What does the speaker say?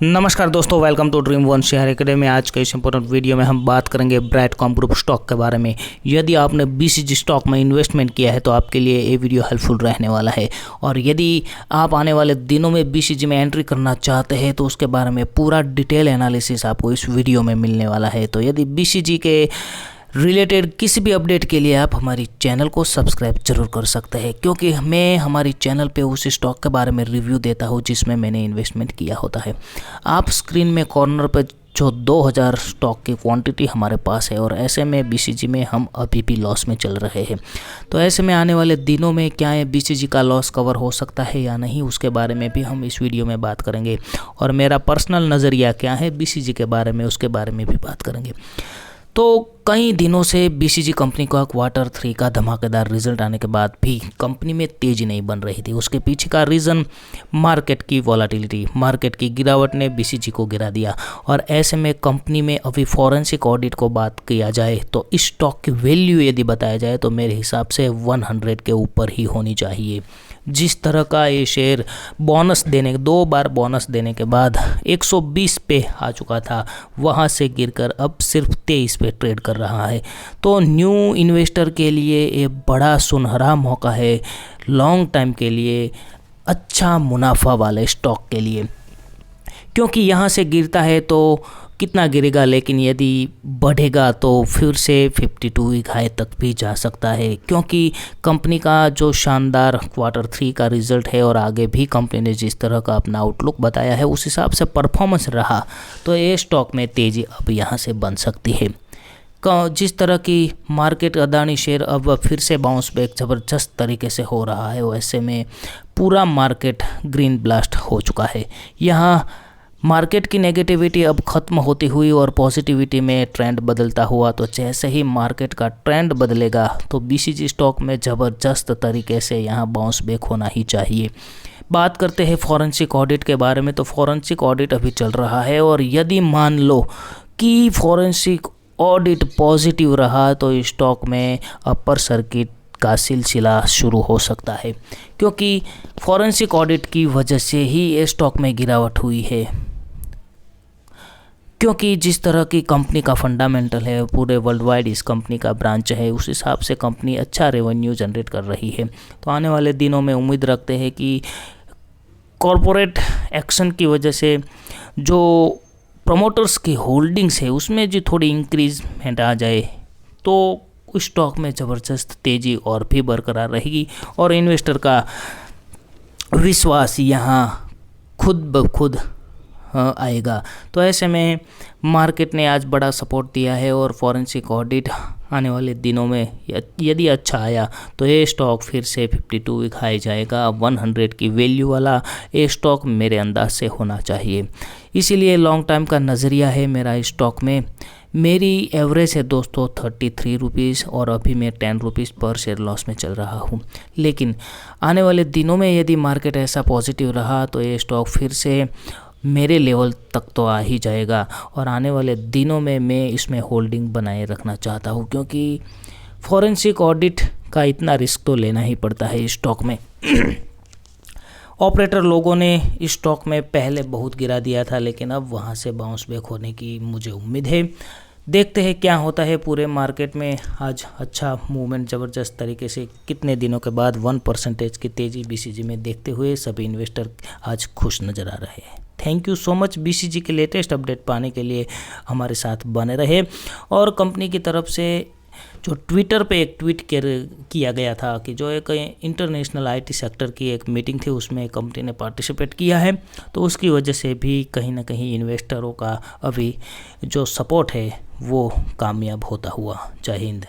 नमस्कार दोस्तों, welcome to dream one share academy. आज के इस इंपॉर्टेंट वीडियो में हम बात करेंगे ब्राइटकॉम ग्रुप स्टॉक के बारे में। यदि आपने बीसीजी स्टॉक में इन्वेस्टमेंट किया है तो आपके लिए ये वीडियो हेल्पफुल रहने वाला है। और यदि आप आने वाले दिनों में बीसीजी में एंट्री करना चाहते हैं तो उसके बारे में पूरा डिटेल एनालिसिस आपको इस वीडियो में मिलने वाला है। तो यदि बीसीजी के रिलेटेड किसी भी अपडेट के लिए आप हमारी चैनल को सब्सक्राइब जरूर कर सकते हैं, क्योंकि मैं हमारी चैनल पे उस स्टॉक के बारे में रिव्यू देता हूँ जिसमें मैंने इन्वेस्टमेंट किया होता है। आप स्क्रीन में कॉर्नर पे जो 2000 स्टॉक की क्वांटिटी हमारे पास है, और ऐसे में बीसीजी में हम अभी भी लॉस में चल रहे हैं। तो ऐसे में आने वाले दिनों में क्या है, बीसीजी का लॉस कवर हो सकता है या नहीं, उसके बारे में भी हम इस वीडियो में बात करेंगे। और मेरा पर्सनल नज़रिया क्या है बीसीजी के बारे में, उसके बारे में भी बात करेंगे। तो कई दिनों से बीसीजी कंपनी का Q3 का धमाकेदार रिजल्ट आने के बाद भी कंपनी में तेज़ी नहीं बन रही थी। उसके पीछे का रीज़न मार्केट की वॉलेटिलिटी, मार्केट की गिरावट ने बीसीजी को गिरा दिया। और ऐसे में कंपनी में अभी फॉरेंसिक ऑडिट को बात किया जाए तो इस स्टॉक की वैल्यू यदि बताया जाए तो मेरे हिसाब से 100 के ऊपर ही होनी चाहिए। जिस तरह का ये शेयर बोनस देने 2 बार बोनस देने के बाद 120 पे आ चुका था, वहाँ से गिरकर अब सिर्फ 23 पे ट्रेड कर रहा है। तो न्यू इन्वेस्टर के लिए ये बड़ा सुनहरा मौका है, लॉन्ग टाइम के लिए अच्छा मुनाफा वाले स्टॉक के लिए। क्योंकि यहाँ से गिरता है तो कितना गिरेगा, लेकिन यदि बढ़ेगा तो फिर से 52 वीक हाई तक भी जा सकता है। क्योंकि कंपनी का जो शानदार Q3 का रिज़ल्ट है और आगे भी कंपनी ने जिस तरह का अपना आउटलुक बताया है उस हिसाब से परफॉर्मेंस रहा तो ये स्टॉक में तेज़ी अब यहाँ से बन सकती है। जिस तरह की मार्केट अदानी शेयर अब फिर से बाउंस बैक ज़बरदस्त तरीके से हो रहा है, वैसे में पूरा मार्केट ग्रीन ब्लास्ट हो चुका है। यहाँ मार्केट की नेगेटिविटी अब ख़त्म होती हुई और पॉजिटिविटी में ट्रेंड बदलता हुआ, तो जैसे ही मार्केट का ट्रेंड बदलेगा तो बीसीजी स्टॉक में ज़बरदस्त तरीके से यहाँ बाउंस बैक होना ही चाहिए। बात करते हैं फॉरेंसिक ऑडिट के बारे में। तो फॉरेंसिक ऑडिट अभी चल रहा है, और यदि मान लो कि फॉरेंसिक ऑडिट पॉजिटिव रहा तो स्टॉक में अपर सर्किट का सिलसिला शुरू हो सकता है। क्योंकि फॉरेंसिक ऑडिट की वजह से ही ये स्टॉक में गिरावट हुई है। क्योंकि जिस तरह की कंपनी का फंडामेंटल है, पूरे वर्ल्ड वाइड इस कंपनी का ब्रांच है, उस हिसाब से कंपनी अच्छा रेवेन्यू जनरेट कर रही है। तो आने वाले दिनों में उम्मीद रखते हैं कि कॉरपोरेट एक्शन की वजह से जो प्रमोटर्स की होल्डिंग्स है उसमें जो थोड़ी इंक्रीजमेंट आ जाए तो स्टॉक में ज़बरदस्त तेज़ी और भी बरकरार रहेगी, और इन्वेस्टर का विश्वास यहाँ खुद ब खुद आएगा। तो ऐसे में मार्केट ने आज बड़ा सपोर्ट दिया है, और फॉरेंसिक ऑडिट आने वाले दिनों में यदि अच्छा आया तो ये स्टॉक फिर से 52 वीक हाई जाएगा। 100 की वैल्यू वाला ये स्टॉक मेरे अंदाज से होना चाहिए। इसीलिए लॉन्ग टाइम का नज़रिया है मेरा इस स्टॉक में। मेरी एवरेज है दोस्तों 33 रुपीज़, और अभी मैं 10 रुपीज़ पर शेयर लॉस में चल रहा हूँ। लेकिन आने वाले दिनों में यदि मार्केट ऐसा पॉजिटिव रहा तो ये स्टॉक फिर से मेरे लेवल तक तो आ ही जाएगा, और आने वाले दिनों में मैं इसमें होल्डिंग बनाए रखना चाहता हूँ। क्योंकि फॉरेंसिक ऑडिट का इतना रिस्क तो लेना ही पड़ता है इस स्टॉक में। ऑपरेटर लोगों ने इस स्टॉक में पहले बहुत गिरा दिया था, लेकिन अब वहाँ से बाउंस बैक होने की मुझे उम्मीद है। देखते हैं क्या होता है पूरे मार्केट में। आज अच्छा मूवमेंट ज़बरदस्त तरीके से कितने दिनों के बाद 1% की तेज़ी बीसीजी में देखते हुए सभी इन्वेस्टर आज खुश नज़र आ रहे हैं। Thank you so much. BCG के लेटेस्ट अपडेट पाने के लिए हमारे साथ बने रहे। और कंपनी की तरफ से जो ट्विटर पे एक ट्वीट किया गया था कि जो एक इंटरनेशनल आईटी सेक्टर की एक मीटिंग थी उसमें कंपनी ने पार्टिसिपेट किया है, तो उसकी वजह से भी कहीं ना कहीं इन्वेस्टरों का अभी जो सपोर्ट है वो कामयाब होता हुआ। जय हिंद।